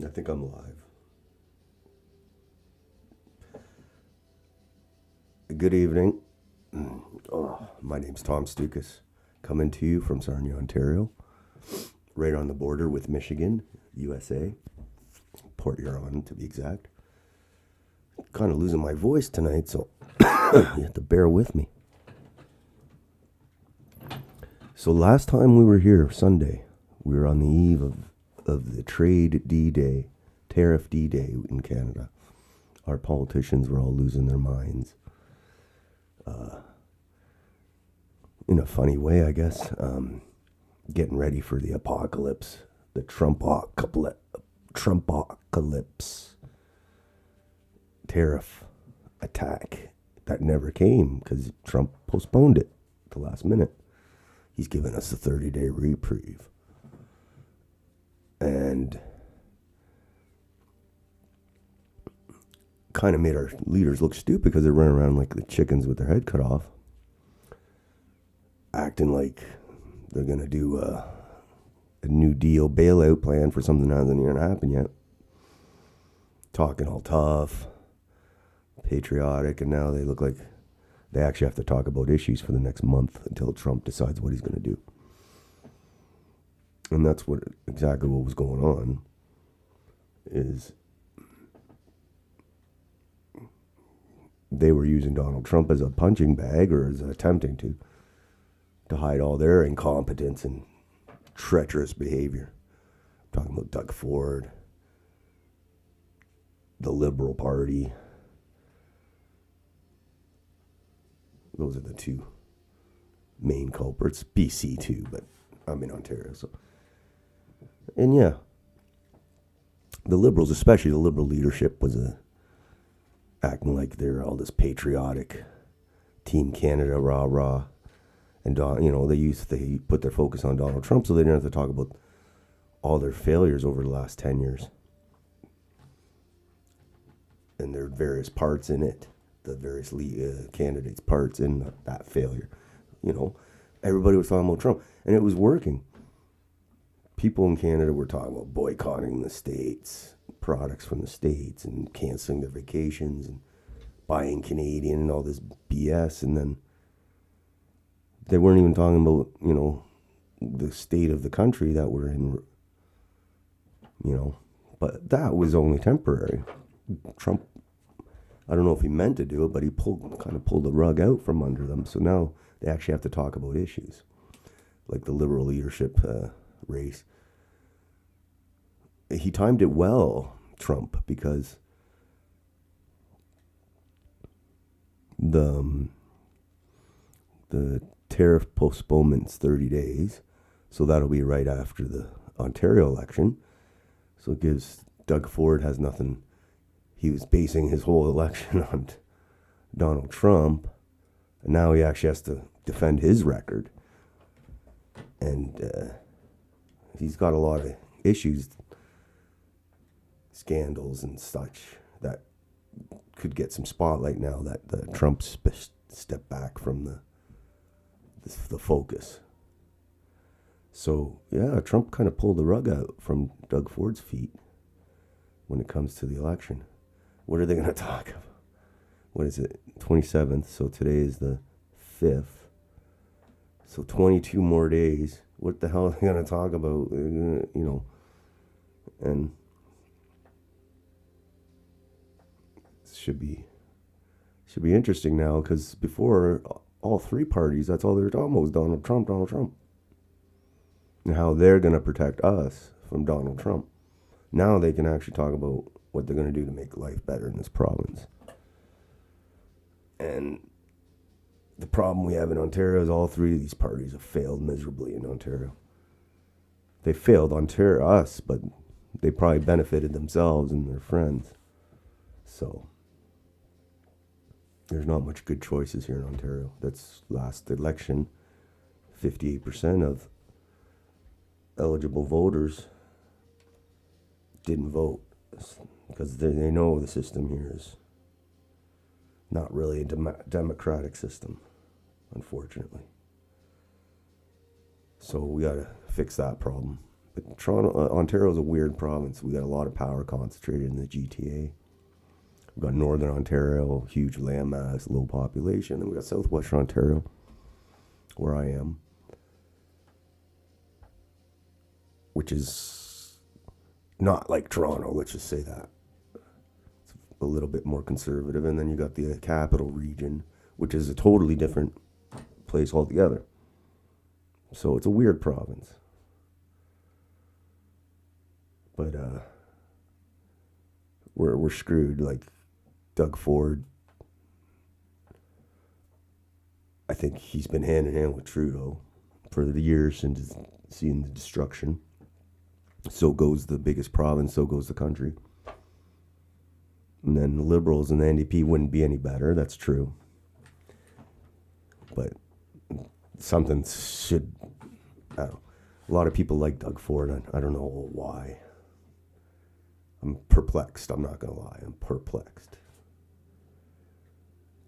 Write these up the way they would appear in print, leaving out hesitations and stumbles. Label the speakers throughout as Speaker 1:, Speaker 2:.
Speaker 1: I think I'm live. Good evening. My name's Tom Stoukas, coming to you from Sarnia, Ontario, right on the border with Michigan, USA, Port Huron to be exact. Kind of losing my voice tonight, so you have to bear with me. So last time we were here, Sunday, we were on the eve of the trade D-Day, tariff D-Day in Canada. Our politicians were all losing their minds. In a funny way, I guess, getting ready for the apocalypse, the Trumpocalypse tariff attack that never came because Trump postponed it at the last minute. He's given us a 30-day reprieve. And kind of made our leaders look stupid because they're running around like the chickens with their head cut off, acting like they're going to do a New Deal bailout plan for something that hasn't even happened yet. Talking all tough, patriotic, and now they look like they actually have to talk about issues for the next month until Trump decides what he's going to do. And that's exactly what was going on, is they were using Donald Trump as a punching bag, or as attempting to hide all their incompetence and treacherous behavior. I'm talking about Doug Ford, the Liberal Party. Those are the two main culprits. BC too, but I'm in Ontario, so. And yeah, the Liberals, especially the Liberal leadership, was acting like they're all this patriotic Team Canada rah-rah. And, they put their focus on Donald Trump so they didn't have to talk about all their failures over the last 10 years. And their various parts in it, the various candidates' parts in that failure. Everybody was talking about Trump, and it was working. People in Canada were talking about boycotting the States, products from the States, and canceling their vacations, and buying Canadian, and all this BS. And then they weren't even talking about, the state of the country that we're in, But that was only temporary. Trump, I don't know if he meant to do it, but he kind of pulled the rug out from under them. So now they actually have to talk about issues, like the Liberal leadership race. He timed it well, Trump, because the tariff postponement's 30 days, so that'll be right after the Ontario election. So it gives Doug Ford has nothing. He was basing his whole election on Donald Trump, and now he actually has to defend his record. And he's got a lot of issues, scandals and such, that could get some spotlight now that the Trump stepped back from the focus. So, yeah, Trump kind of pulled the rug out from Doug Ford's feet when it comes to the election. What are they going to talk about? What is it? 27th. So today is the 5th. So 22 more days. What the hell are they going to talk about? And it should be interesting now, because before, all three parties, that's all they were talking about was Donald Trump. And how they're going to protect us from Donald Trump. Now they can actually talk about what they're going to do to make life better in this province. And the problem we have in Ontario is all three of these parties have failed miserably in Ontario. They failed us, but they probably benefited themselves and their friends. So there's not much good choices here in Ontario. That's last election, 58% of eligible voters didn't vote because they know the system here is not really a democratic system, unfortunately. So we got to fix that problem Toronto, Ontario is a weird province. We got a lot of power concentrated in the GTA. We've got Northern Ontario, huge landmass, low population. Then we got Southwestern Ontario, where I am, which is not like Toronto, let's just say that. It's a little bit more conservative. And then you got the capital region, which is a totally different place altogether. So it's a weird province. But we're screwed. Like Doug Ford, I think he's been hand in hand with Trudeau for the years since seeing the destruction. So goes the biggest province, so goes the country. And then the Liberals and the NDP wouldn't be any better, that's true. But something should, I don't know. A lot of people like Doug Ford, I don't know why. I'm perplexed, I'm not going to lie, I'm perplexed.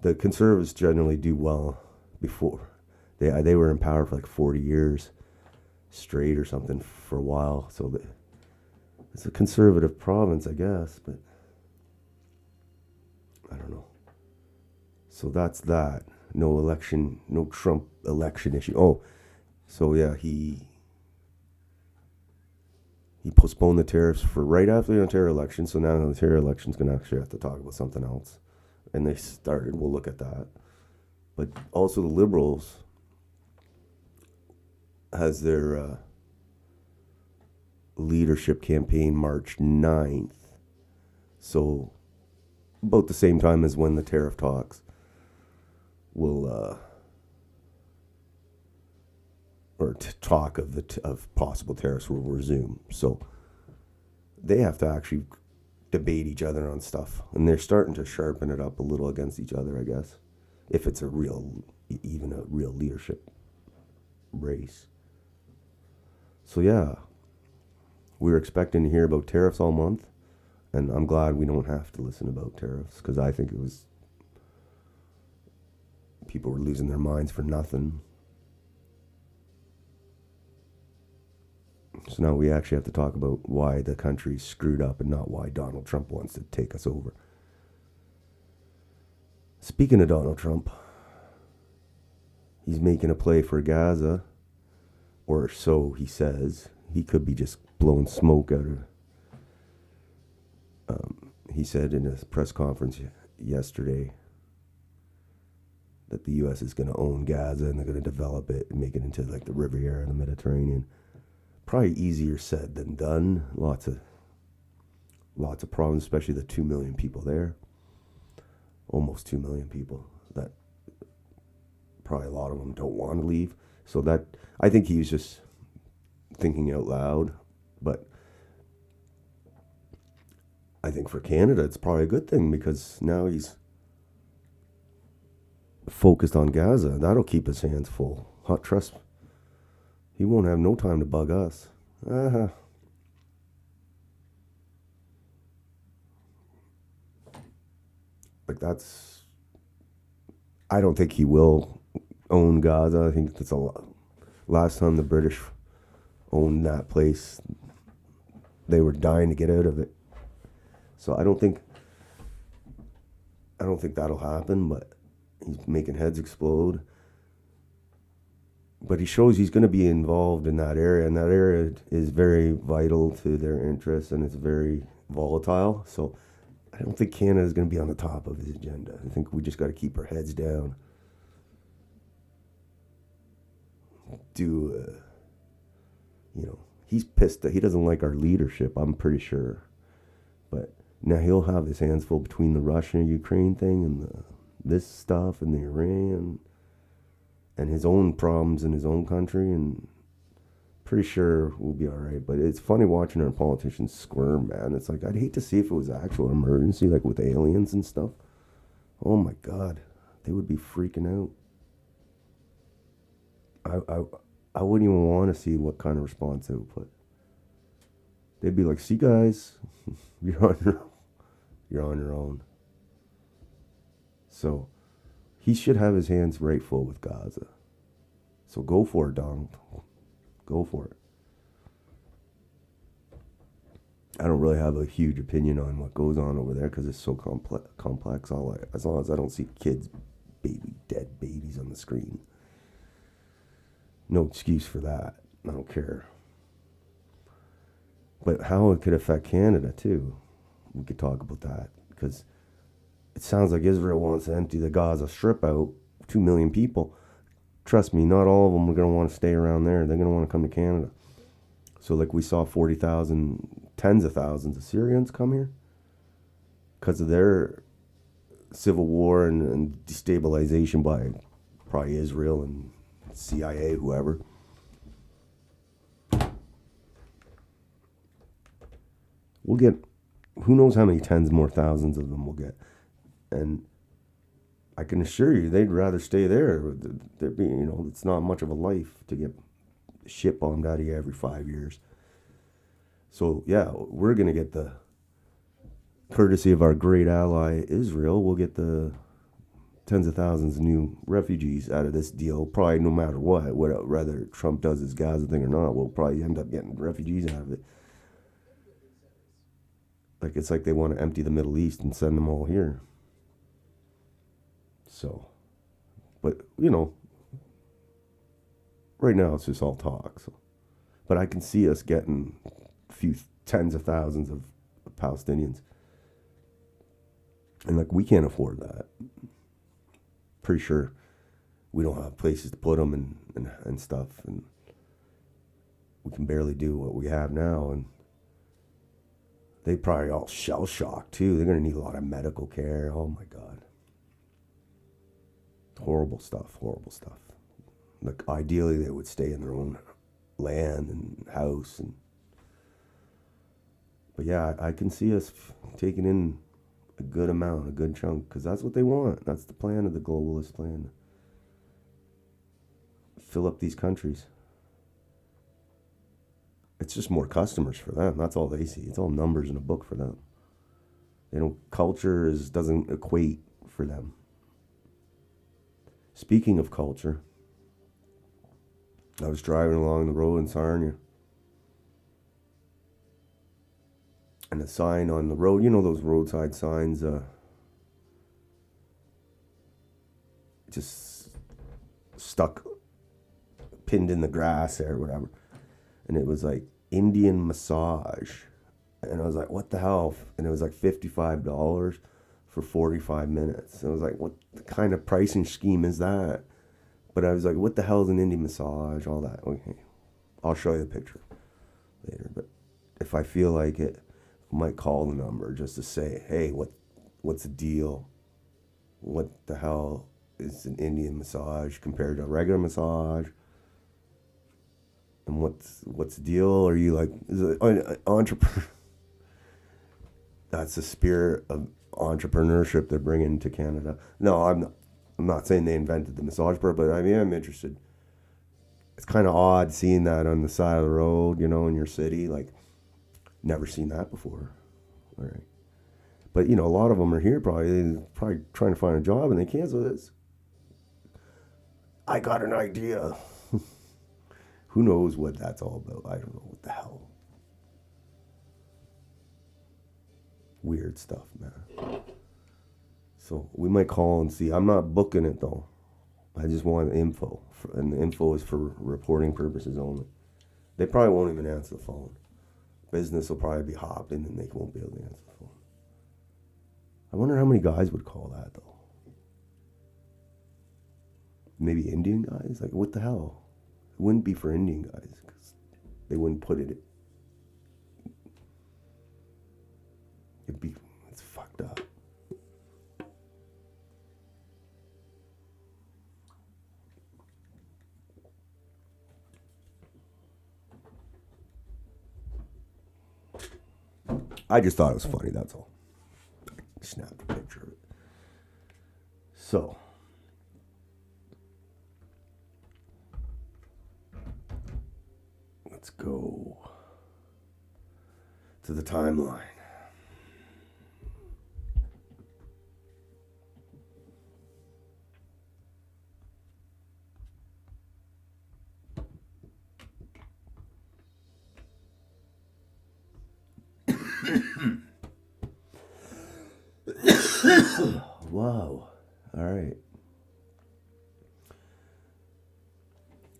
Speaker 1: The Conservatives generally do well before. They were in power for like 40 years straight or something for a while. So it's a conservative province, I guess, but I don't know. So that's that. No election, no Trump election issue. Oh, so yeah, he postponed the tariffs for right after the Ontario election. So now the Ontario election's going to actually have to talk about something else. And they started, we'll look at that. But also the Liberals has their leadership campaign March 9th. So about the same time as when the tariff talks will talk of possible tariffs will resume. So they have to actually debate each other on stuff, and they're starting to sharpen it up a little against each other, I guess, if it's even a real leadership race. So yeah, we were expecting to hear about tariffs all month, and I'm glad we don't have to listen about tariffs, because I think people were losing their minds for nothing. So now we actually have to talk about why the country's screwed up and not why Donald Trump wants to take us over. Speaking of Donald Trump, he's making a play for Gaza, or so he says. He could be just blowing smoke out of... he said in a press conference yesterday that the U.S. is going to own Gaza and they're going to develop it and make it into like the Riviera of the Mediterranean. Probably easier said than done. Lots of problems, especially the 2 million people there. Almost 2 million people. That probably a lot of them don't want to leave. So that, I think he was just thinking out loud. But I think for Canada, it's probably a good thing because now he's focused on Gaza. That'll keep his hands full. Trust me. He won't have no time to bug us. Like that's... I don't think he will own Gaza. I think that's a lot. Last time the British owned that place, they were dying to get out of it. So I don't think that'll happen, but he's making heads explode. But he shows he's going to be involved in that area, and that area is very vital to their interests, and it's very volatile. So I don't think Canada is going to be on the top of his agenda. I think we just got to keep our heads down. He's pissed that he doesn't like our leadership, I'm pretty sure. But now he'll have his hands full between the Russia-Ukraine thing and this stuff and the Iran and his own problems in his own country, and pretty sure we'll be all right. But it's funny watching our politicians squirm, man. It's like, I'd hate to see if it was an actual emergency, like with aliens and stuff. Oh my God, they would be freaking out. I wouldn't even want to see what kind of response they would put. They'd be like, see guys, you're on your own. So he should have his hands right full with Gaza. So go for it, Donald. Go for it. I don't really have a huge opinion on what goes on over there because it's so complex. As long as I don't see kids, dead babies on the screen, no excuse for that. I don't care. But how it could affect Canada too, we could talk about that, because it sounds like Israel wants to empty the Gaza Strip out, 2 million people. Trust me, not all of them are going to want to stay around there. They're going to want to come to Canada. So like we saw 40,000, tens of thousands of Syrians come here because of their civil war and destabilization by probably Israel and CIA, whoever. We'll get, who knows how many tens more thousands of them we'll get. And I can assure you they'd rather stay there. They're being, it's not much of a life to get shit bombed out of you every 5 years. So yeah, we're going to get the, courtesy of our great ally Israel, we'll get the tens of thousands of new refugees out of this deal, probably no matter what, whether Trump does his Gaza thing or not, we'll probably end up getting refugees out of it. Like, it's like they want to empty the Middle East and send them all here. So, but, right now it's just all talk. So. But I can see us getting a few tens of thousands of Palestinians. And, like, we can't afford that. Pretty sure we don't have places to put them and stuff. And we can barely do what we have now. And they probably all shell-shocked, too. They're going to need a lot of medical care. Oh, my God. Horrible stuff. Like, ideally, they would stay in their own land and house. But, yeah, I can see us taking in a good amount, a good chunk, because that's what they want. That's the plan of the globalist plan. Fill up these countries. It's just more customers for them. That's all they see. It's all numbers in a book for them. Culture doesn't equate for them. Speaking of culture, I was driving along the road in Sarnia, and a sign on the road, those roadside signs, just stuck, pinned in the grass there or whatever. And it was like Indian massage. And I was like, what the hell? And it was like $55 for 45 minutes. And I was like, what kind of pricing scheme is that? But I was like, what the hell is an Indian massage? All that. Okay. I'll show you the picture later. But if I feel like it, I might call the number just to say, hey, what's the deal? What the hell is an Indian massage compared to a regular massage? And what's the deal? Are you like, is it entrepreneur? That's the spirit of entrepreneurship they're bringing to Canada. No, I'm not saying they invented the massage part, but I mean, I'm interested. It's kind of odd seeing that on the side of the road, in your city. Like, never seen that before. All right. But, a lot of them are here probably trying to find a job, and they cancel this. I got an idea. Who knows what that's all about? I don't know what the hell. Weird stuff, man. So we might call and see. I'm not booking it, though. I just want info. And the info is for reporting purposes only. They probably won't even answer the phone. Business will probably be hopping and they won't be able to answer the phone. I wonder how many guys would call that, though. Maybe Indian guys? Like, what the hell? It wouldn't be for Indian guys because they wouldn't put it. It's fucked up. I just thought it was funny, that's all. I snapped a picture of it. So. Let's go to the timeline. Wow. All right.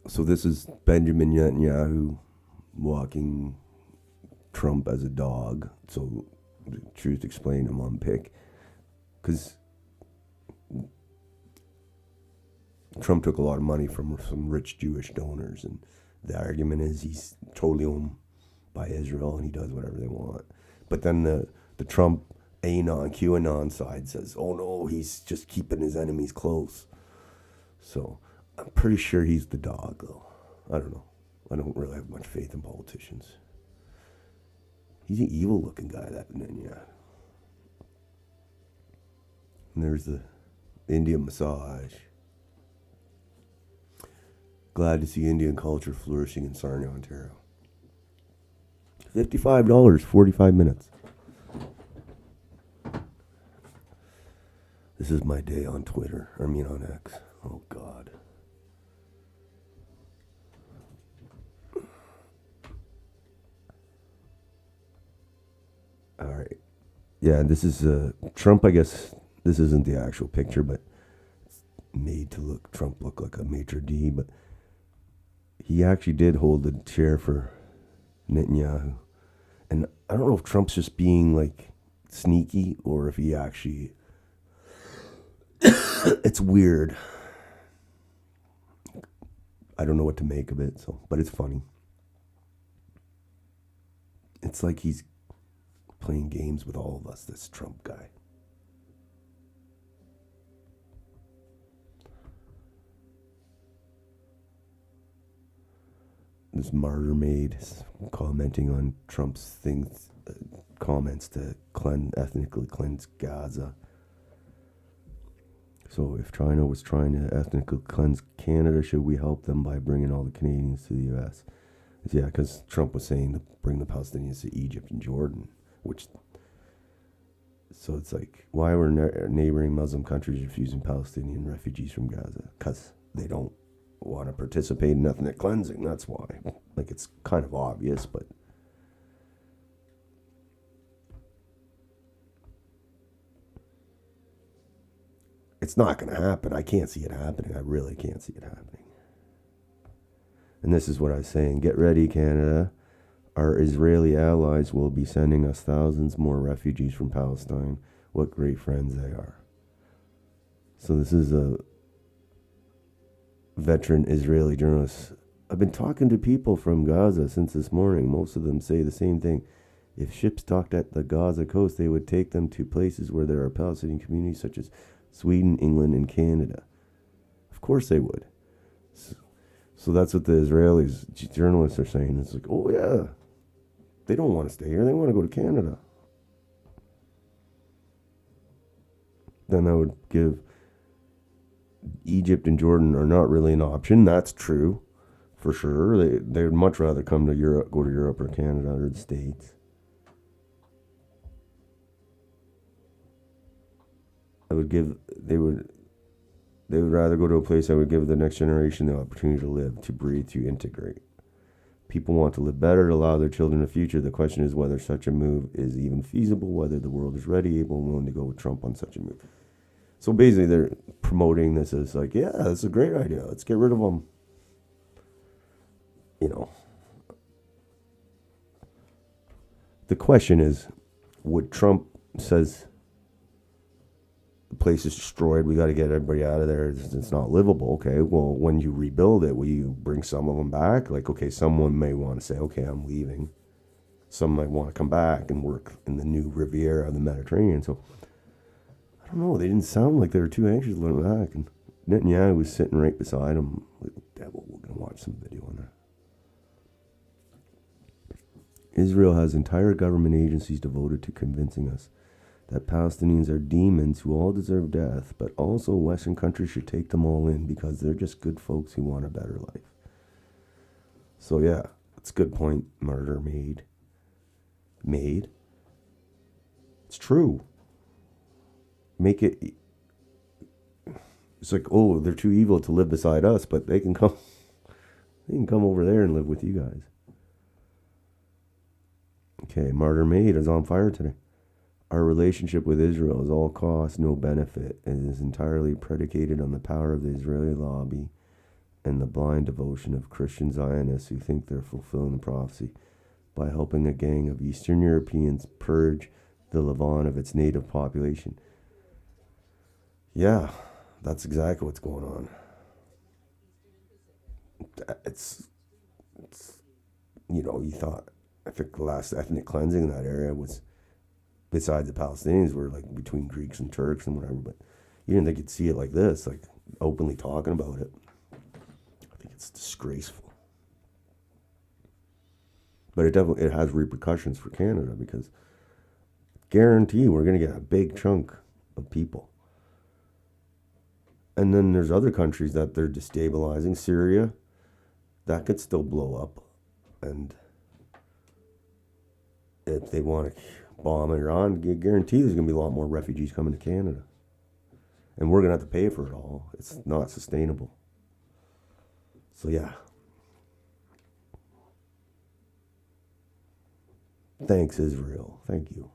Speaker 1: So this is Benjamin Netanyahu walking Trump as a dog. So the truth explained, I'm on pick. Because Trump took a lot of money from some rich Jewish donors. And the argument is he's totally owned by Israel and he does whatever they want. But then the Trump QAnon side says, oh no, he's just keeping his enemies close. So I'm pretty sure he's the dog, though. I don't know. I don't really have much faith in politicians. He's an evil-looking guy, that Netanyahu. And there's the Indian massage. Glad to see Indian culture flourishing in Sarnia, Ontario. $55, 45 minutes. This is my day on Twitter. On X. Oh, God. All right. Yeah, this is Trump, I guess. This isn't the actual picture, but it's made to Trump look like a maitre d', but he actually did hold the chair for Netanyahu. And I don't know if Trump's just being, like, sneaky or if he actually... It's weird. I don't know what to make of it, but it's funny. It's like he's playing games with all of us, this Trump guy. This martyr maid is commenting on Trump's comments to ethnically cleanse Gaza. So if China was trying to ethnically cleanse Canada, should we help them by bringing all the Canadians to the U.S.? Yeah, because Trump was saying to bring the Palestinians to Egypt and Jordan, so it's like, why were neighboring Muslim countries refusing Palestinian refugees from Gaza? Because they don't want to participate in ethnic cleansing, that's why. Like, it's kind of obvious, but... It's not going to happen. I can't see it happening. I really can't see it happening. And this is what I was saying. Get ready, Canada. Our Israeli allies will be sending us thousands more refugees from Palestine. What great friends they are. So this is a veteran Israeli journalist. I've been talking to people from Gaza since this morning. Most of them say the same thing. If ships docked at the Gaza coast, they would take them to places where there are Palestinian communities such as Sweden, England, and Canada. Of course they would. So that's what the Israelis journalists are saying. It's like, oh yeah, they don't want to stay here. They want to go to Canada. Then I would give Egypt and Jordan are not really an option. That's true, for sure. They'd much rather come to Europe, go to Europe or Canada or the States. They would rather go to a place that would give the next generation the opportunity to live, to breathe, to integrate. People want to live better, to allow their children a future. The question is whether such a move is even feasible, whether the world is ready, able, and willing to go with Trump on such a move. So basically they're promoting this as like, yeah, that's a great idea. Let's get rid of them. The question is, would Trump says... the place is destroyed, we got to get everybody out of there, it's not livable. Okay, well, when you rebuild it, will you bring some of them back? Like, okay, someone may want to say, okay, I'm leaving. Some might want to come back and work in the new Riviera of the Mediterranean. So, I don't know, they didn't sound like they were too anxious to learn back. And Netanyahu was sitting right beside him. Like, devil, we're going to watch some video on that. Israel has entire government agencies devoted to convincing us that Palestinians are demons who all deserve death, but also Western countries should take them all in because they're just good folks who want a better life. So yeah, that's a good point, murder made. It's true. Make it... It's like, oh, they're too evil to live beside us, but they can come over there and live with you guys. Okay, Martyr Maid is on fire today. Our relationship with Israel is all cost, no benefit, and is entirely predicated on the power of the Israeli lobby and the blind devotion of Christian Zionists who think they're fulfilling the prophecy by helping a gang of Eastern Europeans purge the Levant of its native population. Yeah, that's exactly what's going on. It's you thought, I think the last ethnic cleansing in that area was, besides the Palestinians, were like between Greeks and Turks and whatever, but you didn't think you'd see it like this, like openly talking about it. I think it's disgraceful. But it has repercussions for Canada, because guarantee we're going to get a big chunk of people. And then there's other countries that they're destabilizing. Syria, that could still blow up. And if they want to bomb Iran, guarantee there's going to be a lot more refugees coming to Canada. And we're going to have to pay for it all. It's not sustainable. So yeah. Thanks, Israel. Thank you.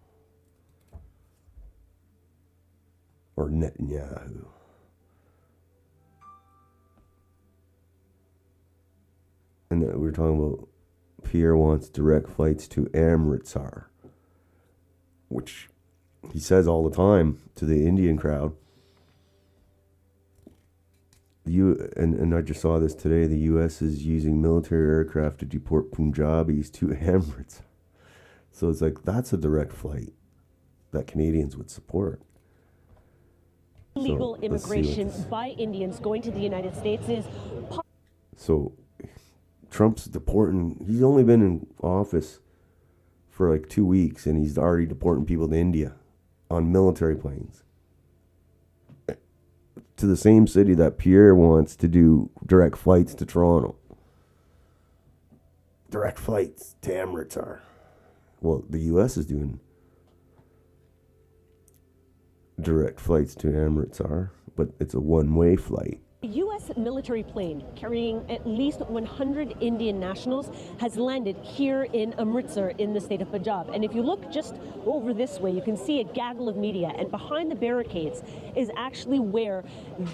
Speaker 1: Or Netanyahu. And we were talking about Pierre wants direct flights to Amritsar, which he says all the time to the Indian crowd. And I just saw this today. The U.S. is using military aircraft to deport Punjabis to Amritsar. So it's like, that's a direct flight that Canadians would support.
Speaker 2: Illegal immigration by Indians going to the United States is...
Speaker 1: So Trump's deporting, he's only been in office for like 2 weeks, and he's already deporting people to India on military planes. To the same city that Pierre wants to do direct flights to Toronto. Direct flights to Amritsar. Well, the U.S. is doing direct flights to Amritsar, but it's a one-way flight.
Speaker 2: A U.S. military plane carrying at least 100 Indian nationals has landed here in Amritsar in the state of Punjab. And if you look just over this way, you can see a gaggle of media. And behind the barricades is actually where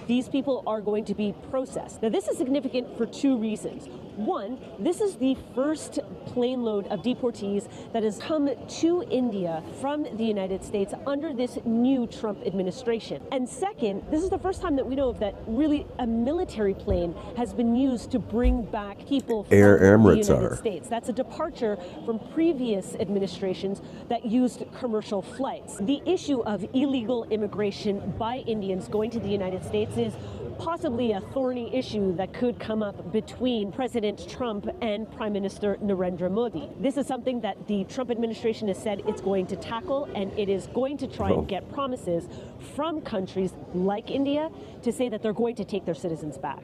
Speaker 2: these people are going to be processed. Now, this is significant for two reasons. One, this is the first plane load of deportees that has come to India from the United States under this new Trump administration. And second, this is the first time that we know of that really a military plane has been used to bring back people from the United States. That's a departure from previous administrations that used commercial flights. The issue of illegal immigration by Indians going to the United States is possibly a thorny issue that could come up between President Trump and Prime Minister Narendra Modi. This is something that the Trump administration has said it's going to tackle, and it is going to try and get promises from countries like India to say that they're going to take their citizens back.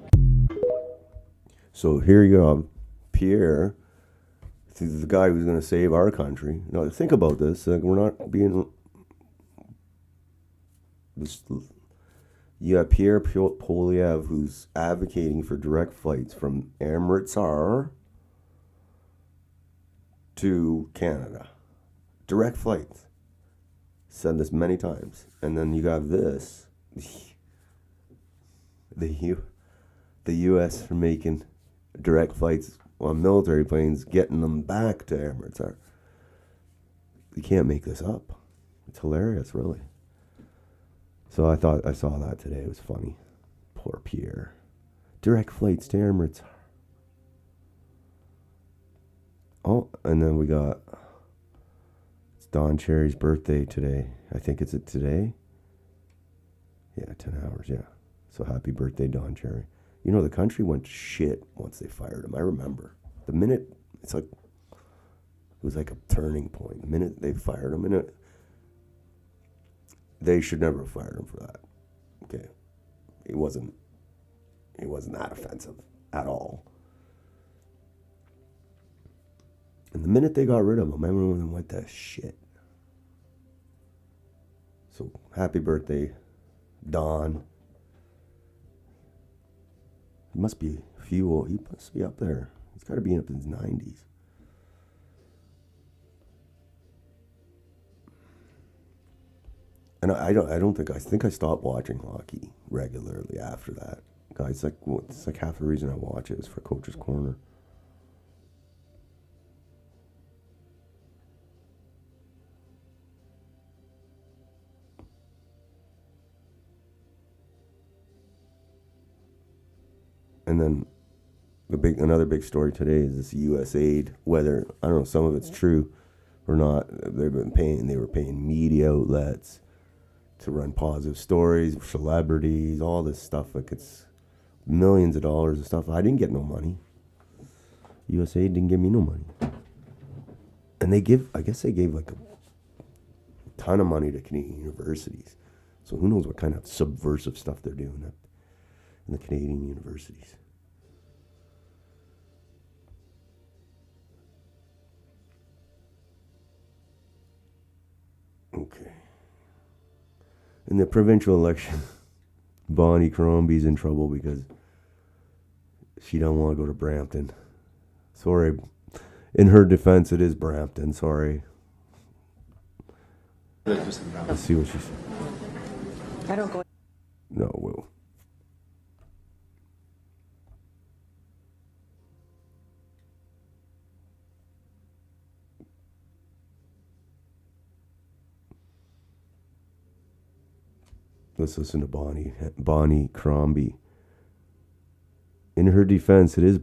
Speaker 1: So here you go, Pierre, the guy who's going to save our country. Now think about this. We're not being... You have Pierre Poilievre, who's advocating for direct flights from Amritsar to Canada. Direct flights. Said this many times. And then you have this. The U.S. making direct flights on military planes, getting them back to Amritsar. You can't make this up. It's hilarious, really. So I thought I saw that today. It was funny. Poor Pierre. Direct flights to Amritsar. Oh, and then we got, it's Don Cherry's birthday today. I think it's today. Yeah, 10 hours, yeah. So happy birthday, Don Cherry. You know, the country went to shit once they fired him. I remember. The minute, it was like a turning point. The minute they fired him, they should never have fired him for that. Okay. He wasn't that offensive at all. And the minute they got rid of him, everyone went to shit. So happy birthday, Don. He must be he must be up there. He's got to be up in his 90s. And I think I stopped watching hockey regularly after that. Guys, it's like half the reason I watch it is for Coach's Corner. And then another big story today is this U.S. aid. Whether, I don't know, some of it's true or not. They were paying media outlets to run positive stories, celebrities, all this stuff. Like, it's millions of dollars of stuff. I didn't get no money. U.S. aid didn't give me no money. And I guess they gave like a ton of money to Canadian universities. So who knows what kind of subversive stuff they're doing in the Canadian universities. Okay. In the provincial election, Bonnie Crombie's in trouble because she don't want to go to Brampton. Sorry. In her defense, it is Brampton. Sorry. Let's see what she said.
Speaker 3: I don't go.
Speaker 1: No, Will. Let's listen to Bonnie Crombie. In her defense, it is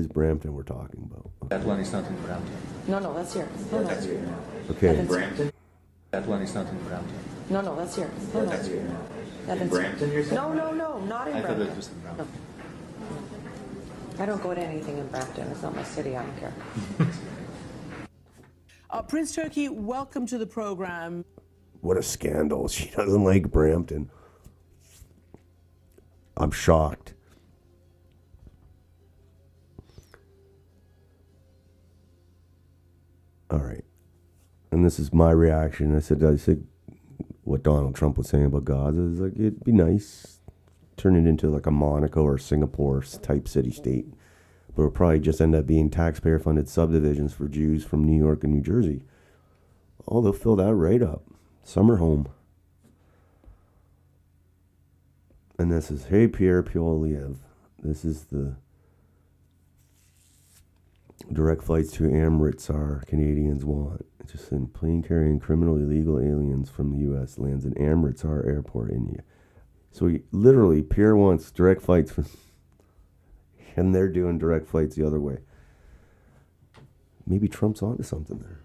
Speaker 1: Brampton we're talking about.
Speaker 4: That one is not in Brampton.
Speaker 3: No, that's here. No,
Speaker 4: That's here.
Speaker 1: Okay.
Speaker 4: In Brampton? That one is not in Brampton.
Speaker 3: No, that's here. No,
Speaker 4: That's here.
Speaker 3: That
Speaker 4: In
Speaker 3: is-
Speaker 4: Brampton, you're saying?
Speaker 3: No, not in
Speaker 4: I thought
Speaker 3: Brampton.
Speaker 4: it was in Brampton.
Speaker 3: I don't go to anything in Brampton. It's not my city. I don't care.
Speaker 5: Prince Turkey, welcome to the program.
Speaker 1: What a scandal. She doesn't like Brampton. I'm shocked. All right. And this is my reaction. I said what Donald Trump was saying about Gaza is like, it'd be nice. Turn it into like a Monaco or Singapore type city-state. But it'll probably just end up being taxpayer-funded subdivisions for Jews from New York and New Jersey. Oh, they'll fill that right up. Summer home. And this is, hey, Pierre Poilievre. This is the direct flights to Amritsar Canadians want. It's just in plane carrying criminal illegal aliens from the U.S. lands in Amritsar Airport, India. So literally, Pierre wants direct flights from, and they're doing direct flights the other way. Maybe Trump's onto something there.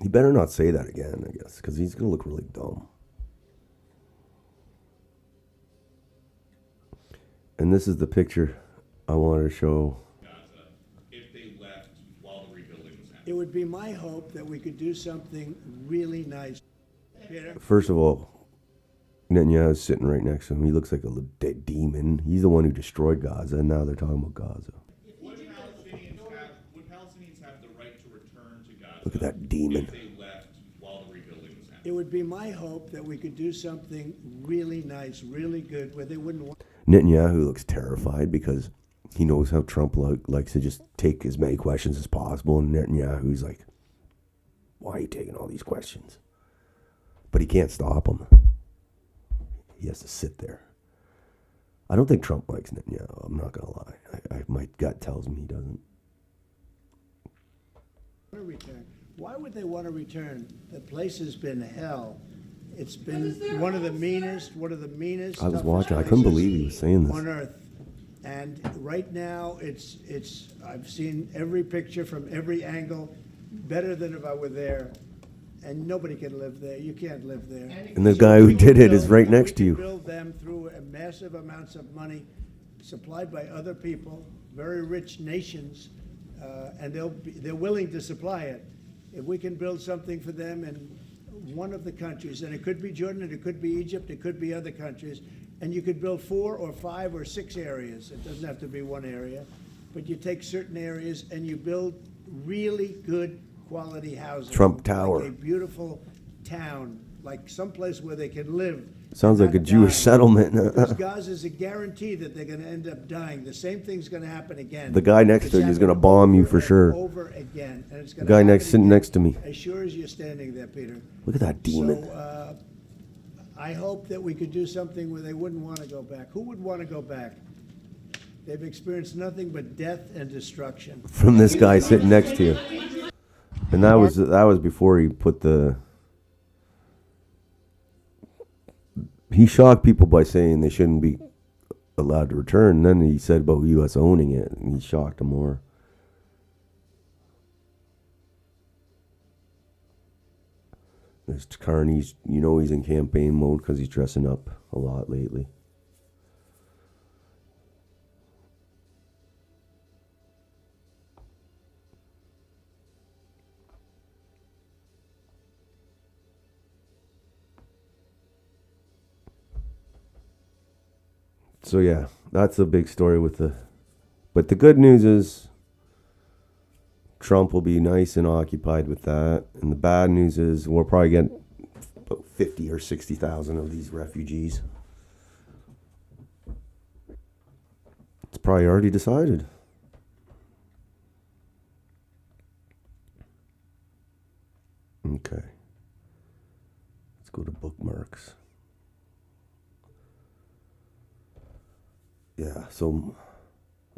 Speaker 1: He better not say that again, I guess, because he's going to look really dumb. And this is the picture I wanted to show.
Speaker 6: Gaza, if they left while the rebuilding was happening.
Speaker 7: It would be my hope that we could do something really nice. Peter?
Speaker 1: First of all, Netanyahu's sitting right next to him. He looks like a demon. He's the one who destroyed Gaza, and now they're talking about Gaza.
Speaker 6: Would Palestinians have the right to return to Gaza?
Speaker 1: Look at that demon.
Speaker 6: If they left while the rebuilding was happening.
Speaker 7: It would be my hope that we could do something really nice, really good, where they wouldn't want.
Speaker 1: Netanyahu looks terrified because he knows how Trump likes to just take as many questions as possible. And Netanyahu's like, why are you taking all these questions? But he can't stop him. He has to sit there. I don't think Trump likes Netanyahu. I'm not going to lie. My gut tells me he doesn't.
Speaker 7: Return. Why would they want to return? The place has been hell. It's been one of the meanest.
Speaker 1: I was watching. I couldn't believe he was saying this.
Speaker 7: On earth. And right now, it's. I've seen every picture from every angle, better than if I were there. And nobody can live there. You can't live there.
Speaker 1: And the guy who did it is right next to you.
Speaker 7: Build them through massive amounts of money, supplied by other people, very rich nations, and they're willing to supply it. If we can build something for them in one of the countries, and it could be Jordan, it could be Egypt, it could be other countries, and you could build 4 or 5 or 6 areas. It doesn't have to be one area, but you take certain areas and you build really good quality housing.
Speaker 1: Trump Tower.
Speaker 7: Like a beautiful town like someplace where they can live.
Speaker 1: Sounds like a
Speaker 7: not
Speaker 1: Jewish
Speaker 7: die.
Speaker 1: settlement.
Speaker 7: Because Gaza is a guarantee that they're going to end up dying. The same thing's going to happen again.
Speaker 1: The guy next to you is
Speaker 7: going
Speaker 1: gonna bomb you for sure.
Speaker 7: Over again, and it's
Speaker 1: The
Speaker 7: going
Speaker 1: guy
Speaker 7: to
Speaker 1: sitting next to me.
Speaker 7: As sure as you're standing there, Peter.
Speaker 1: Look at that demon.
Speaker 7: So I hope that we could do something where they wouldn't want to go back. Who would want to go back? They've experienced nothing but death and destruction.
Speaker 1: From this guy sitting next to you. And that was before he put the... He shocked people by saying they shouldn't be allowed to return. And then he said about U.S. owning it, and he shocked them more. There's Carney's, you know he's in campaign mode because he's dressing up a lot lately. So yeah, that's a big story with the... But the good news is Trump will be nice and occupied with that. And the bad news is we'll probably get about 50 or 60,000 of these refugees. It's probably already decided. Okay. Let's go to bookmarks. Yeah, so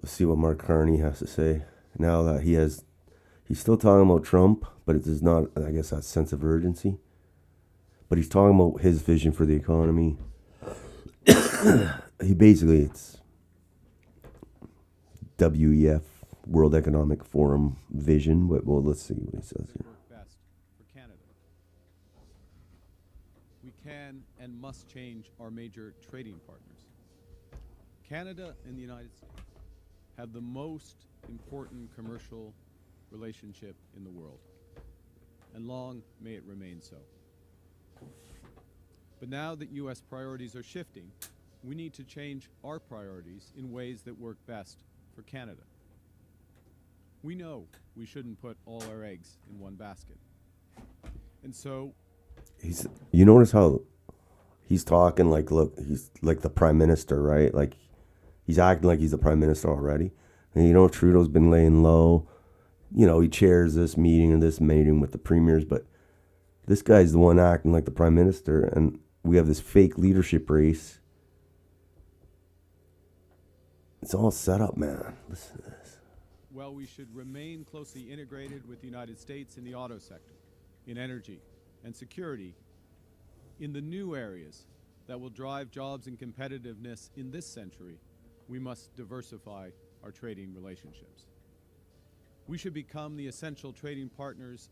Speaker 1: let's see what Mark Carney has to say. Now that he's still talking about Trump, but it is not, I guess, that sense of urgency. But he's talking about his vision for the economy. It's WEF, World Economic Forum vision. But well, let's see what he says here.
Speaker 8: Best for Canada. We can and must change our major trading partners. Canada and the United States have the most important commercial relationship in the world, and long may it remain so. But now that U.S. priorities are shifting, we need to change our priorities in ways that work best for Canada. We know we shouldn't put all our eggs in one basket. And so...
Speaker 1: You notice how he's talking like, look, he's like the prime minister, right? Like, he's acting like he's the prime minister already. And you know, Trudeau's been laying low. You know, he chairs this meeting and this meeting with the premiers, but this guy's the one acting like the prime minister, and we have this fake leadership race. It's all set up, man. Listen to this.
Speaker 8: Well, we should remain closely integrated with the United States in the auto sector, in energy and security, in the new areas that will drive jobs and competitiveness in this century. We must diversify our trading relationships. We should become the essential trading partners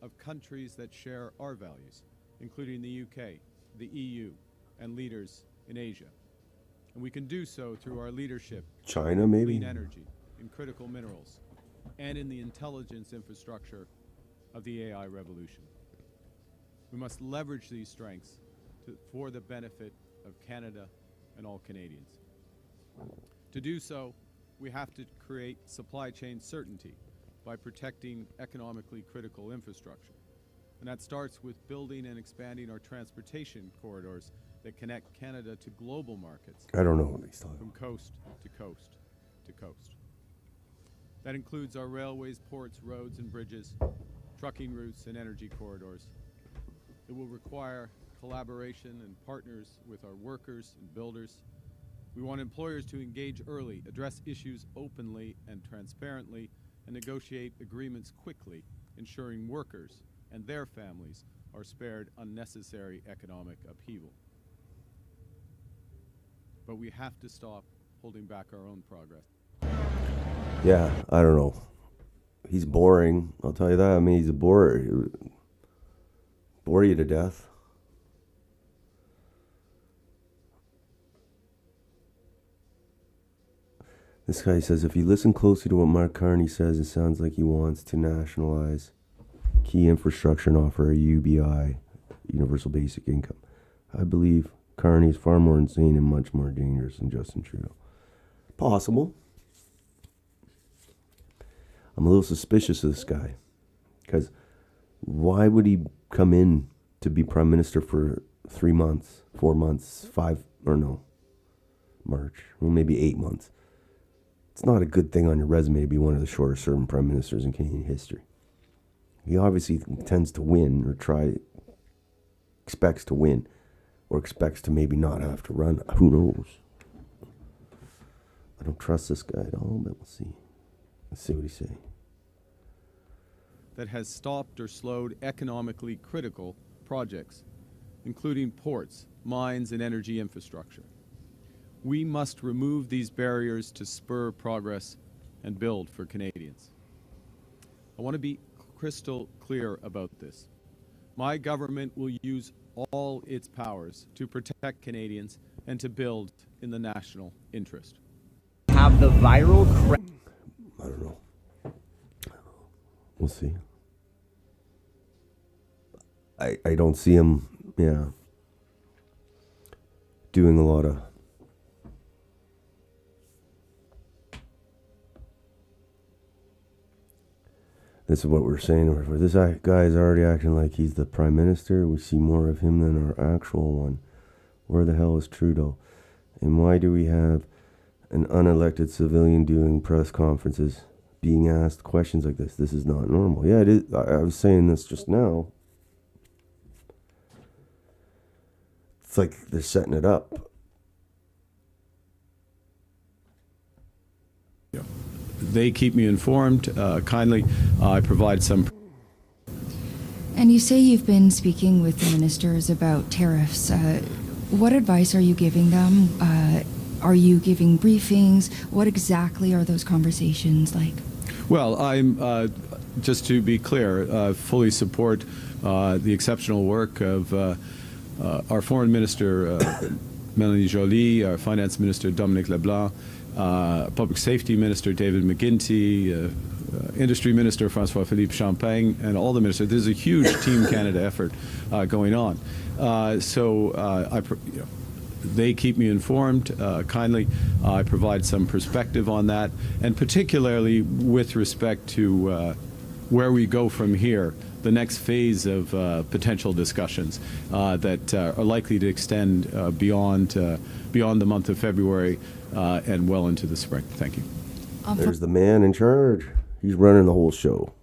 Speaker 8: of countries that share our values, including the UK, the EU, and leaders in Asia. And we can do so through our leadership
Speaker 1: China,
Speaker 8: in
Speaker 1: maybe?
Speaker 8: clean energy, in critical minerals, and in the intelligence infrastructure of the AI revolution. We must leverage these strengths for the benefit of Canada and all Canadians. To do so, we have to create supply chain certainty by protecting economically critical infrastructure. And that starts with building and expanding our transportation corridors that connect Canada to global markets.
Speaker 1: I don't know what he's talking
Speaker 8: from coast to coast to coast. That includes our railways, ports, roads, and bridges, trucking routes, and energy corridors. It will require collaboration and partners with our workers and builders. We want employers to engage early, address issues openly and transparently, and negotiate agreements quickly, ensuring workers and their families are spared unnecessary economic upheaval. But we have to stop holding back our own progress.
Speaker 1: Yeah, I don't know. He's boring. I'll tell you that. I mean, he's a bore you to death. This guy says, if you listen closely to what Mark Carney says, it sounds like he wants to nationalize key infrastructure and offer a UBI, universal basic income. I believe Carney is far more insane and much more dangerous than Justin Trudeau. Possible. I'm a little suspicious of this guy, because why would he come in to be prime minister for 3 months, 4 months, March, well, maybe 8 months. It's not a good thing on your resume to be one of the shortest serving prime ministers in Canadian history. He obviously tends to win, or expects to win, or expects to maybe not have to run. Who knows? I don't trust this guy at all, but we'll see. Let's see what he's saying.
Speaker 8: That has stopped or slowed economically critical projects, including ports, mines, and energy infrastructure. We must remove these barriers to spur progress and build for Canadians. I want to be crystal clear about this. My government will use all its powers to protect Canadians and to build in the national interest.
Speaker 9: Have the viral
Speaker 1: I don't know. We'll see. I don't see him, doing a lot of this is what we're saying. This guy is already acting like he's the prime minister. We see more of him than our actual one. Where the hell is Trudeau? And why do we have an unelected civilian doing press conferences, being asked questions like this? This is not normal. Yeah, it is. I was saying this just now. It's like they're setting it up.
Speaker 8: They keep me informed. Kindly, I provide some.
Speaker 10: And you say you've been speaking with the ministers about tariffs. What advice are you giving them? Are you giving briefings? What exactly are those conversations like?
Speaker 8: Well, I'm, just to be clear, fully support the exceptional work of our Foreign Minister, Mélanie Joly, our Finance Minister, Dominique Leblanc, Public Safety Minister, David McGuinty, Industry Minister, François-Philippe Champagne, and all the ministers. There's a huge Team Canada effort going on. They keep me informed. Kindly, I provide some perspective on that, and particularly with respect to where we go from here, the next phase of potential discussions that are likely to extend beyond the month of February and well into the spring. Thank you.
Speaker 1: There's the man in charge. He's running the whole show.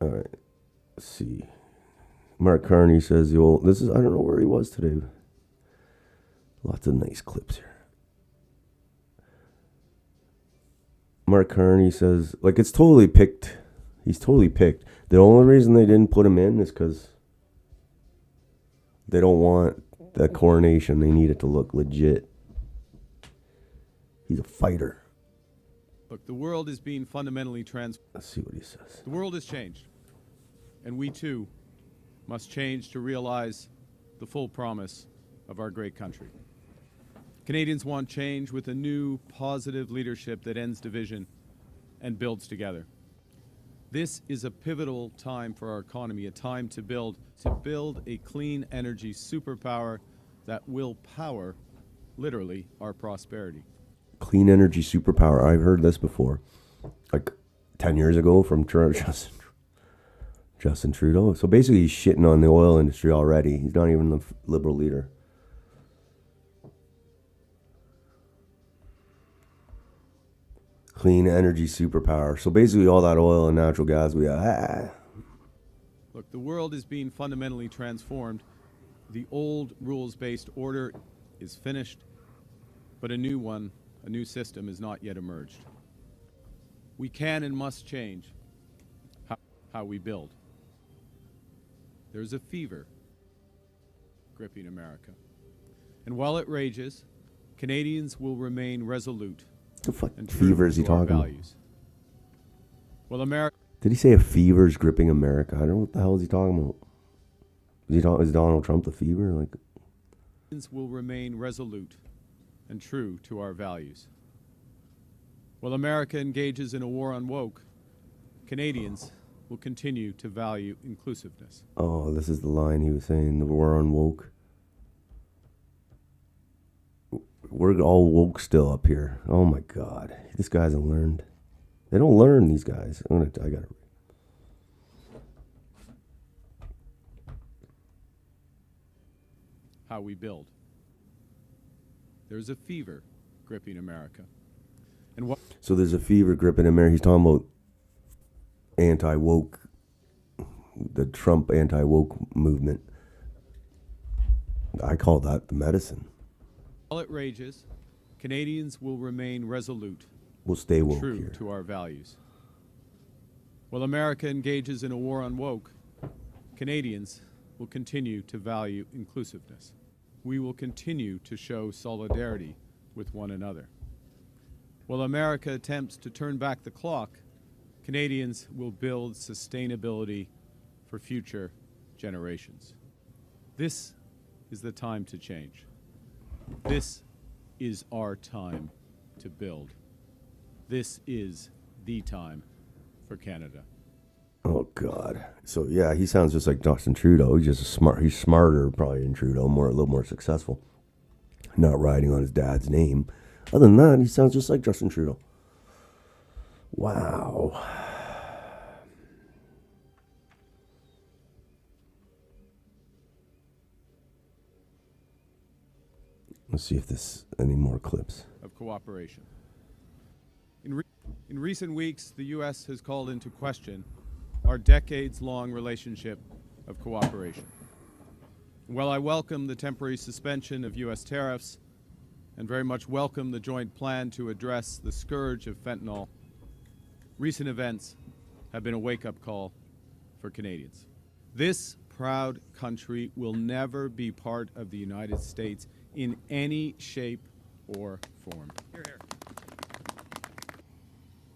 Speaker 1: All right. Let's see. Mark Carney says I don't know where he was today. Lots of nice clips here. Mark Carney says, it's totally picked. He's totally picked. The only reason they didn't put him in is because they don't want the coronation. They need it to look legit. He's a fighter.
Speaker 8: Look, the world is being fundamentally transformed.
Speaker 1: Let's see what he says.
Speaker 8: The world has changed, and we too must change to realize the full promise of our great country. Canadians want change with a new, positive leadership that ends division and builds together. This is a pivotal time for our economy, a time to build a clean energy superpower that will power, literally, our prosperity.
Speaker 1: Clean energy superpower. I've heard this before, 10 years ago from Justin Trudeau. So basically he's shitting on the oil industry already. He's not even the Liberal leader. Clean energy superpower. So basically all that oil and natural gas we have.
Speaker 8: Look, the world is being fundamentally transformed. The old rules-based order is finished, but a new one, a new system has not yet emerged. We can and must change how we build. There's a fever gripping America. And while it rages, Canadians will remain resolute.
Speaker 1: What the fuck fever is he talking about?
Speaker 8: Well, America.
Speaker 1: Did he say a fever is gripping America? I don't know what the hell is he talking about. Is Donald Trump the fever?
Speaker 8: Canadians will remain resolute and true to our values. While America engages in a war on woke, Canadians will continue to value inclusiveness.
Speaker 1: Oh, this is the line he was saying, the war on woke. We're all woke still up here. Oh my God. This guy hasn't learned. They don't learn, these guys. I got it.
Speaker 8: how we build. There's a fever gripping America. And what
Speaker 1: So there's a fever gripping America. He's talking about anti-woke, the Trump anti-woke movement. I call that the medicine.
Speaker 8: while it rages, Canadians will remain resolute,
Speaker 1: We'll stay woke
Speaker 8: true
Speaker 1: here.
Speaker 8: to our values. While America engages in a war on woke, Canadians will continue to value inclusiveness. We will continue to show solidarity with one another. While America attempts to turn back the clock, Canadians will build sustainability for future generations. This is the time to change. This is our time to build. This is the time for Canada.
Speaker 1: Oh God! So yeah, he sounds just like Justin Trudeau. He's just he's smarter probably than Trudeau, a little more successful. Not riding on his dad's name. Other than that, he sounds just like Justin Trudeau. Wow. Let's see if there's any more clips.
Speaker 8: Of cooperation. In recent weeks, the U.S. has called into question our decades-long relationship of cooperation. While I welcome the temporary suspension of U.S. tariffs and very much welcome the joint plan to address the scourge of fentanyl, recent events have been a wake-up call for Canadians. This proud country will never be part of the United States in any shape or form. Hear, hear.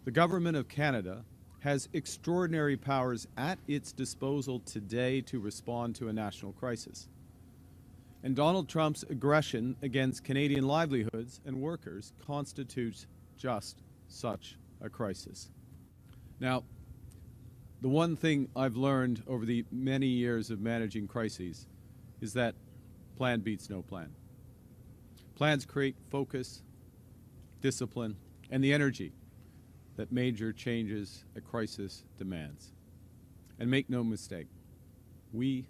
Speaker 8: The Government of Canada has extraordinary powers at its disposal today to respond to a national crisis. And Donald Trump's aggression against Canadian livelihoods and workers constitutes just such a crisis. Now, the one thing I've learned over the many years of managing crises is that plan beats no plan. Plans create focus, discipline, and the energy that major changes a crisis demands. And make no mistake, we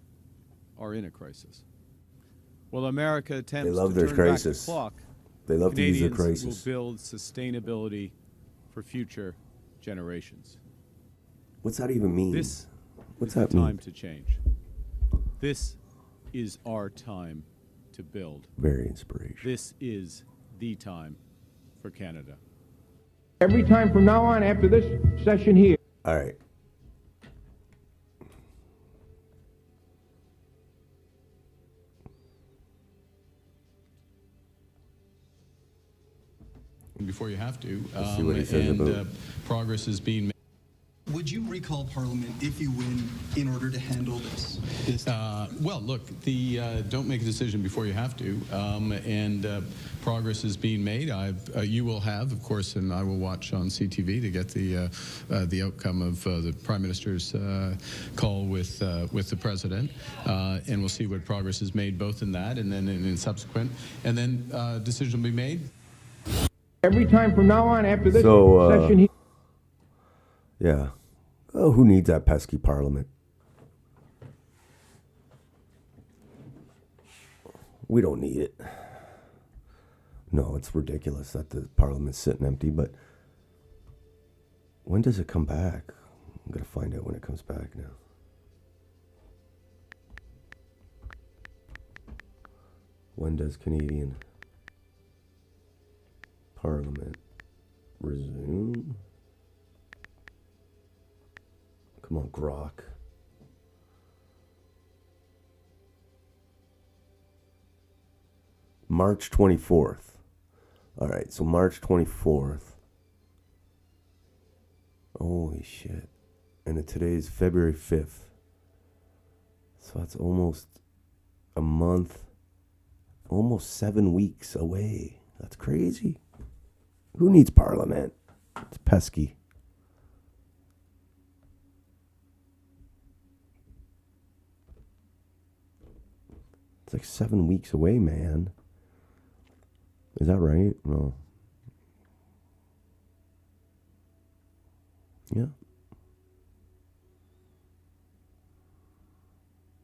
Speaker 8: are in a crisis. While America attempts to turn back the clock,
Speaker 1: They love to use their
Speaker 8: Canadians
Speaker 1: crisis.
Speaker 8: will build sustainability for future generations.
Speaker 1: What's that even mean?
Speaker 8: This
Speaker 1: What's
Speaker 8: is
Speaker 1: that
Speaker 8: the time
Speaker 1: mean?
Speaker 8: to change. This is our time to build.
Speaker 1: Very inspirational.
Speaker 8: This is the time for Canada.
Speaker 11: Every time from now on after this session here.
Speaker 1: All right.
Speaker 12: Before you have to,
Speaker 1: Let's see what he says about
Speaker 12: progress is being made.
Speaker 13: Would you recall Parliament if you win in order to handle this?
Speaker 12: Well, look, don't make a decision before you have to, and progress is being made. You will have, of course, and I will watch on CTV to get the outcome of the Prime Minister's call with the President, and we'll see what progress is made both in that and then in subsequent, and then decision will be made.
Speaker 11: Every time from now on after this
Speaker 1: So,
Speaker 11: session here.
Speaker 1: Yeah. Oh, who needs that pesky Parliament? We don't need it. No, it's ridiculous that the Parliament's sitting empty, but when does it come back? I'm going to find out when it comes back now. When does Canadian Parliament resume? Come on, Grok. March 24th. All right, so March 24th. Holy shit. And today's February 5th. So that's almost a month, almost 7 weeks away. That's crazy. Who needs Parliament? It's pesky. It's like 7 weeks away, man. Is that right? No. Yeah.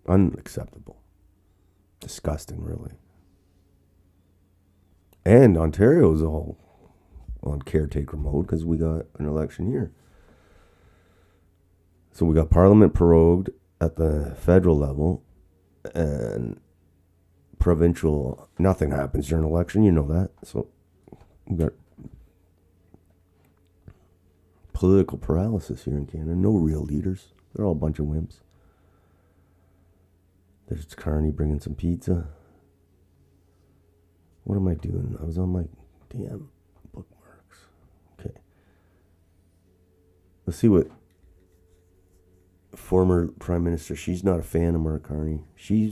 Speaker 1: Unacceptable. Disgusting, really. And Ontario's all on caretaker mode because we got an election here. So we got Parliament prorogued at the federal level, and provincial, nothing happens during an election, you know that. So we got political paralysis here in Canada. No real leaders. They're all a bunch of wimps. There's Carney bringing some pizza. What am I doing? I was on my damn bookmarks. Okay. Let's see what former Prime Minister, she's not a fan of Mark Carney. She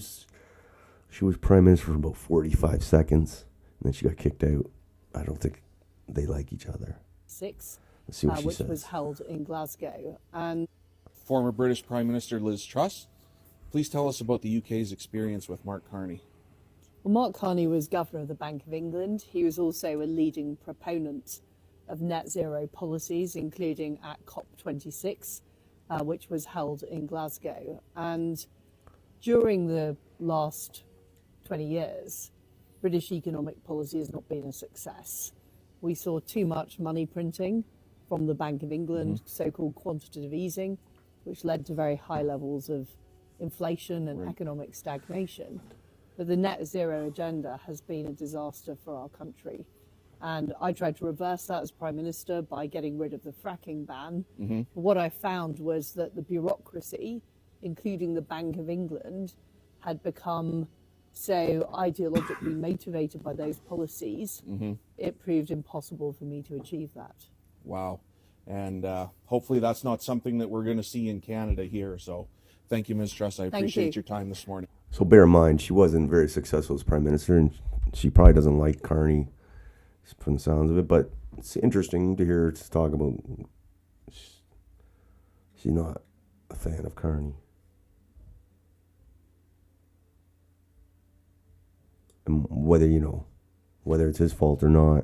Speaker 1: was Prime Minister for about 45 seconds, and then she got kicked out. I don't think they like each other.
Speaker 14: Let's
Speaker 1: see what she
Speaker 14: which
Speaker 1: says.
Speaker 14: was held in Glasgow. And
Speaker 15: former British Prime Minister Liz Truss, please tell us about the UK's experience with Mark Carney.
Speaker 14: Well, Mark Carney was Governor of the Bank of England. He was also a leading proponent of net zero policies, including at COP26, which was held in Glasgow. And during the last 20 years, British economic policy has not been a success. We saw too much money printing from the Bank of England, so-called quantitative easing, which led to very high levels of inflation and economic stagnation. But the net zero agenda has been a disaster for our country. And I tried to reverse that as Prime Minister by getting rid of the fracking ban. But what I found was that the bureaucracy, including the Bank of England, had become so ideologically motivated by those policies, it proved impossible for me to achieve that.
Speaker 15: Wow. And hopefully that's not something that we're going to see in Canada here. So thank you, Ms. Truss. I appreciate your time this morning.
Speaker 1: So bear in mind, she wasn't very successful as Prime Minister, and she probably doesn't like Carney from the sounds of it, but it's interesting to hear her talk about she's not a fan of Carney. And whether it's his fault or not,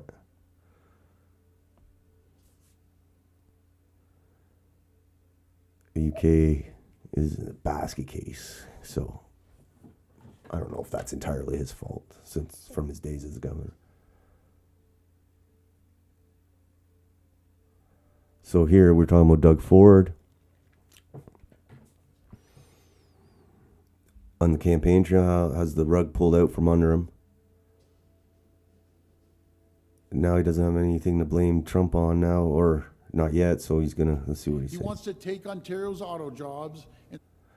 Speaker 1: the UK is a basket case, so I don't know if that's entirely his fault, since from his days as governor. So here we're talking about Doug Ford on the campaign trail. Has the rug pulled out from under him? Now he doesn't have anything to blame Trump on now, or not yet. So let's see what he says.
Speaker 16: He wants to take Ontario's auto jobs.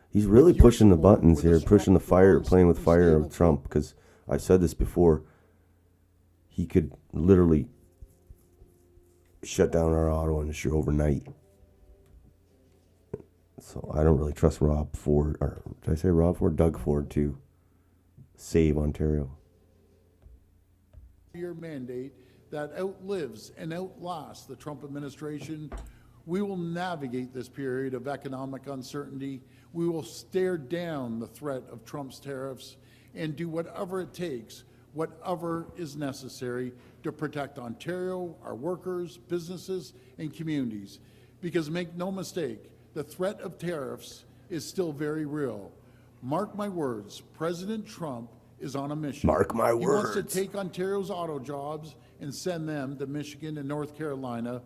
Speaker 1: He's really pushing the buttons here, pushing the fire, playing with fire of Trump. Because I said this before, he could literally shut down our auto industry overnight. So I don't really trust Rob Ford, or did I say Rob Ford? Doug Ford to save Ontario.
Speaker 16: Your mandate that outlives and outlasts the Trump administration. We will navigate this period of economic uncertainty. We will stare down the threat of Trump's tariffs and do whatever it takes, whatever is necessary to protect Ontario, our workers, businesses, and communities. Because make no mistake, the threat of tariffs is still very real. Mark my words, President Trump is on a mission.
Speaker 1: Mark my words.
Speaker 16: He wants to take Ontario's auto jobs and send them to Michigan and North Carolina.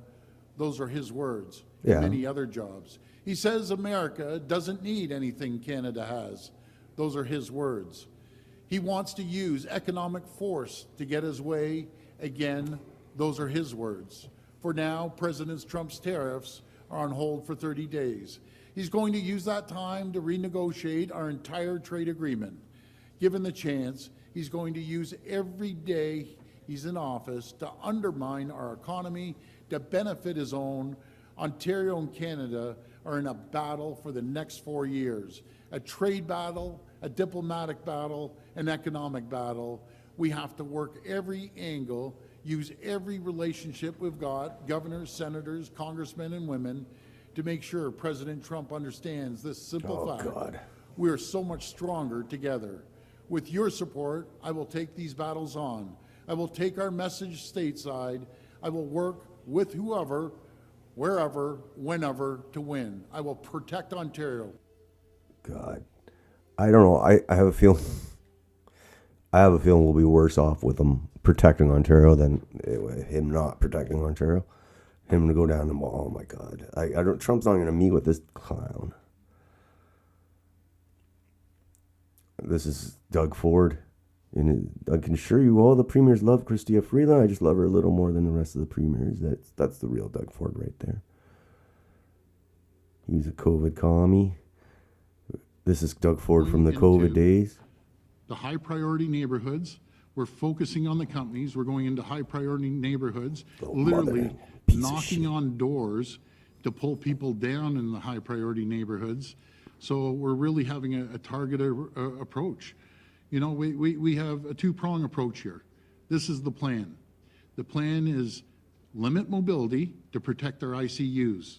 Speaker 16: Those are his words.
Speaker 1: Yeah.
Speaker 16: And many other jobs. He says America doesn't need anything Canada has. Those are his words. He wants to use economic force to get his way. Again, those are his words. For now, President Trump's tariffs are on hold for 30 days. He's going to use that time to renegotiate our entire trade agreement. Given the chance, he's going to use every day he's in office to undermine our economy, to benefit his own. Ontario and Canada are in a battle for the next 4 years. A trade battle, a diplomatic battle, an economic battle. We have to work every angle, use every relationship we've got, governors, senators, congressmen, and women, to make sure President Trump understands this simple fact.
Speaker 1: God.
Speaker 16: We are so much stronger together. With your support, I will take these battles on. I will take our message stateside. I will work with whoever, wherever, whenever to win. I will protect Ontario.
Speaker 1: God. I don't know. I have a feeling I have a feeling we'll be worse off with him protecting Ontario than him not protecting Ontario. Him to go down the mall. Oh my God! I don't. Trump's not going to meet with this clown. This is Doug Ford. And I can assure you, all the premiers love Chrystia Freeland. I just love her a little more than the rest of the premiers. That's the real Doug Ford right there. He's a COVID commie. This is Doug Ford from the COVID days.
Speaker 16: The high priority neighborhoods. We're focusing on the companies. We're going into high priority neighborhoods, literally knocking on doors to pull people down in the high priority neighborhoods. So we're really having a targeted approach. You know, we have a two-prong approach here. This is the plan. The plan is limit mobility to protect our ICUs.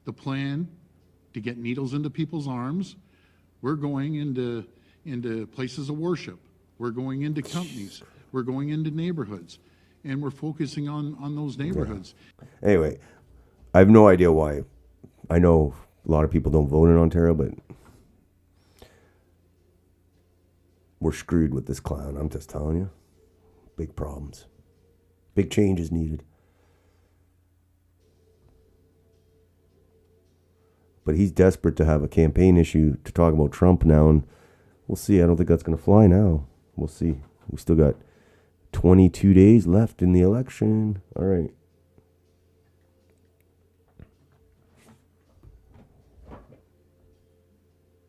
Speaker 16: The plan to get needles into people's arms. We're going into places of worship. We're going into companies. We're going into neighborhoods. And we're focusing on those neighborhoods.
Speaker 1: Yeah. Anyway, I have no idea why. I know a lot of people don't vote in Ontario, but we're screwed with this clown. I'm just telling you. Big problems. Big changes needed. But he's desperate to have a campaign issue to talk about Trump now, and we'll see. I don't think that's going to fly now. We'll see. We still got 22 days left in the election. All right.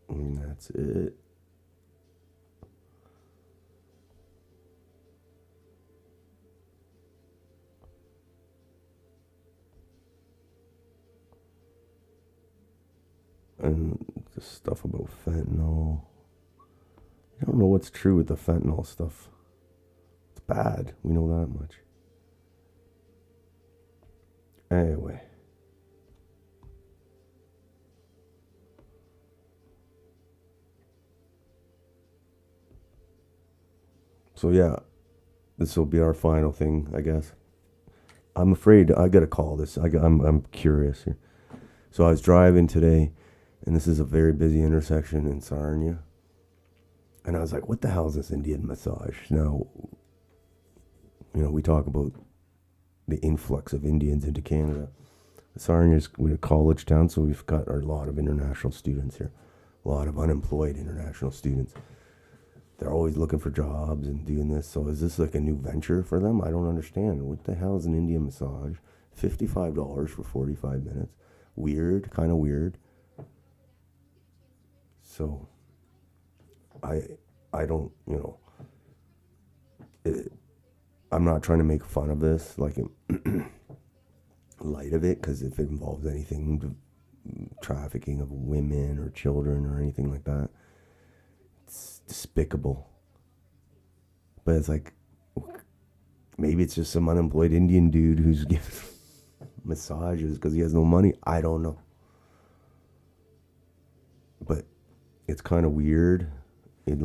Speaker 1: And that's it. And the stuff about fentanyl. I don't know what's true with the fentanyl stuff. It's bad. We know that much. Anyway. So yeah, this will be our final thing, I guess. I'm afraid I gotta call this. I'm curious here. So I was driving today, and this is a very busy intersection in Sarnia. And I was like, what the hell is this Indian massage? Now, you know, we talk about the influx of Indians into Canada. Sarnia's a college town, so we've got a lot of international students here. A lot of unemployed international students. They're always looking for jobs and doing this. So is this like a new venture for them? I don't understand. What the hell is an Indian massage? $55 for 45 minutes. Weird, kind of weird. So I don't, you know, I'm not trying to make fun of this, like light of it, because if it involves anything, trafficking of women or children or anything like that, it's despicable. But it's like, maybe it's just some unemployed Indian dude who's giving massages because he has no money. I don't know. But it's kind of weird. It's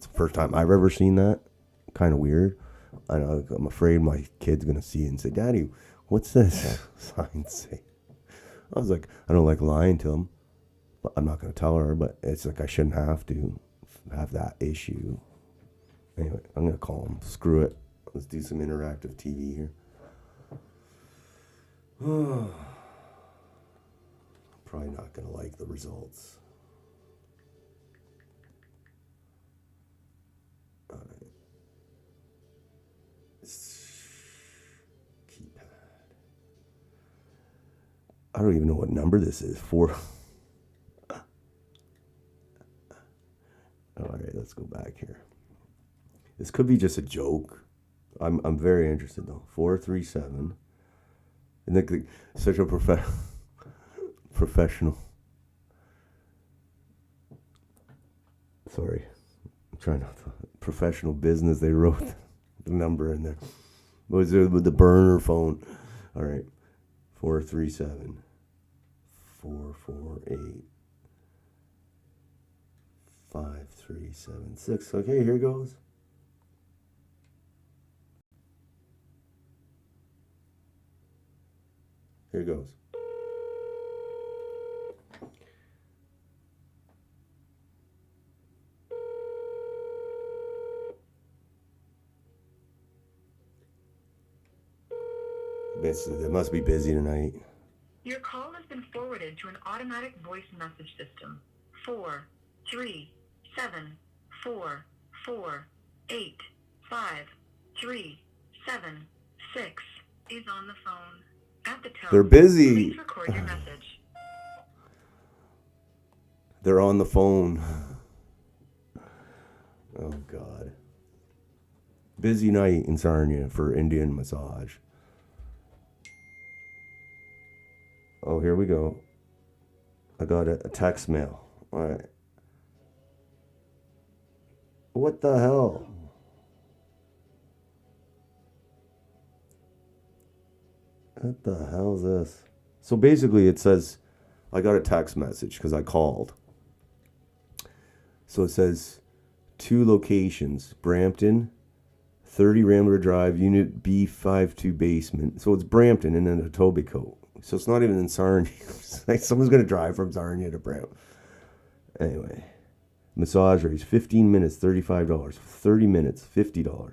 Speaker 1: the first time I've ever seen that. Kind of weird. I'm afraid my kid's going to see it and say, Daddy, what's this sign say? I was like, I don't like lying to him. But I'm not going to tell her, but it's like I shouldn't have to have that issue. Anyway, I'm going to call him. Screw it. Let's do some interactive TV here. Probably not going to like the results. All right. Keypad. I don't even know what number this is. 4. All right, let's go back here. This could be just a joke. I'm very interested though. 437. And such a professional. Sorry, I'm trying not to. Professional business. They wrote the number in there. What was it with the burner phone? All right, 437 448 5376. Okay, here goes. Here goes. It must be busy tonight.
Speaker 17: Your call has been forwarded to an automatic voice message system. 43744853776 is on the phone. At the tone,
Speaker 1: They're busy.
Speaker 17: please record your message.
Speaker 1: They're on the phone. Oh, God. Busy night in Sarnia for Indian massage. Oh, here we go. I got a text mail. All right. What the hell? What the hell is this? So basically it says, I got a text message because I called. So it says, 2 locations, Brampton, 30 Rambler Drive, Unit B52 basement. So it's Brampton and then Etobicoke. So it's not even in Sarnia. Like someone's going to drive from Sarnia to Brampton. Anyway. Massage rates, 15 minutes, $35. 30 minutes, $50.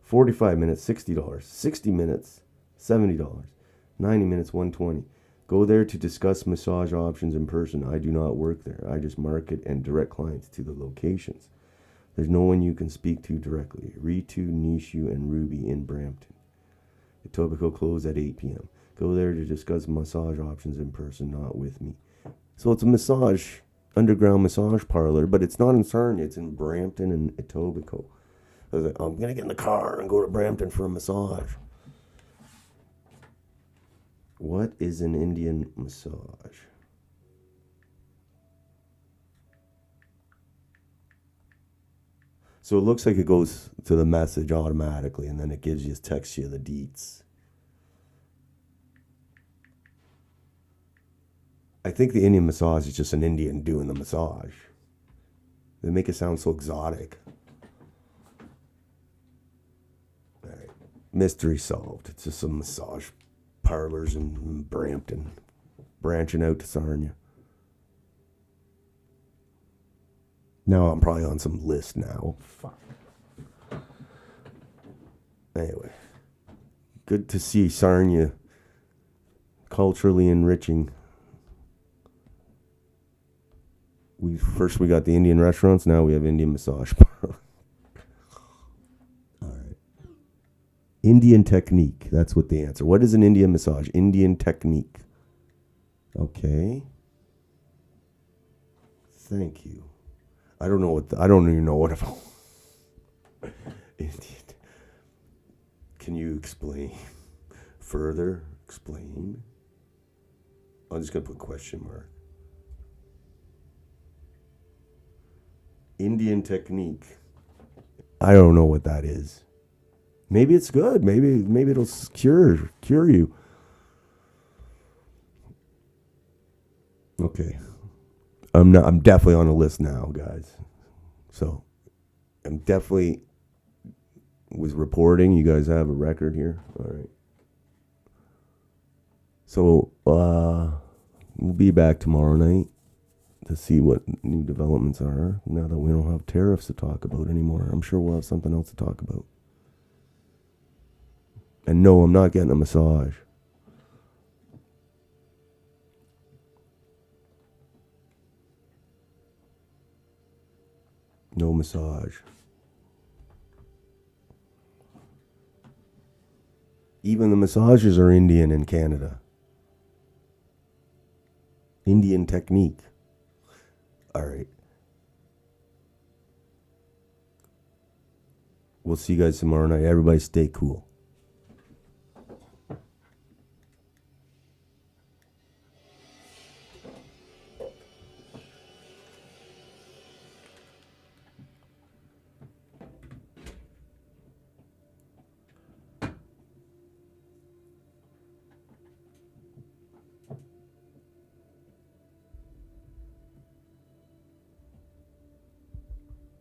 Speaker 1: 45 minutes, $60. 60 minutes, $70. 90 minutes, $120. Go there to discuss massage options in person. I do not work there. I just market and direct clients to the locations. There's no one you can speak to directly. Ritu, Nishu, and Ruby in Brampton. Etobicoke closed at 8 p.m. Go there to discuss massage options in person, not with me. So it's a underground massage parlor, but it's not in Sarnia. It's in Brampton and Etobicoke. I was like, I'm going to get in the car and go to Brampton for a massage. What is an Indian massage? So it looks like it goes to the message automatically, and then it texts you the deets. I think the Indian massage is just an Indian doing the massage. They make it sound so exotic. All right. Mystery solved. It's just some massage parlors in Brampton, branching out to Sarnia. Now I'm probably on some list now. Fuck. Anyway, good to see Sarnia culturally enriching. We got the Indian restaurants, now we have Indian massage parlor. All right. Indian technique, that's what the answer. What is an Indian massage? Indian technique. Okay. Thank you. I don't even know what about Indian. Can you explain further? Explain. I'm just gonna put question mark. Indian technique. I don't know what that is. Maybe it's good. Maybe it'll cure you. Okay. I'm definitely on a list now, guys. So I'm definitely was reporting. You guys have a record here. All right. So we'll be back tomorrow night to see what new developments are now that we don't have tariffs to talk about anymore. I'm sure we'll have something else to talk about. And no, I'm not getting a massage. No massage. Even the massages are Indian in Canada. Indian technique. All right. We'll see you guys tomorrow night. Everybody stay cool.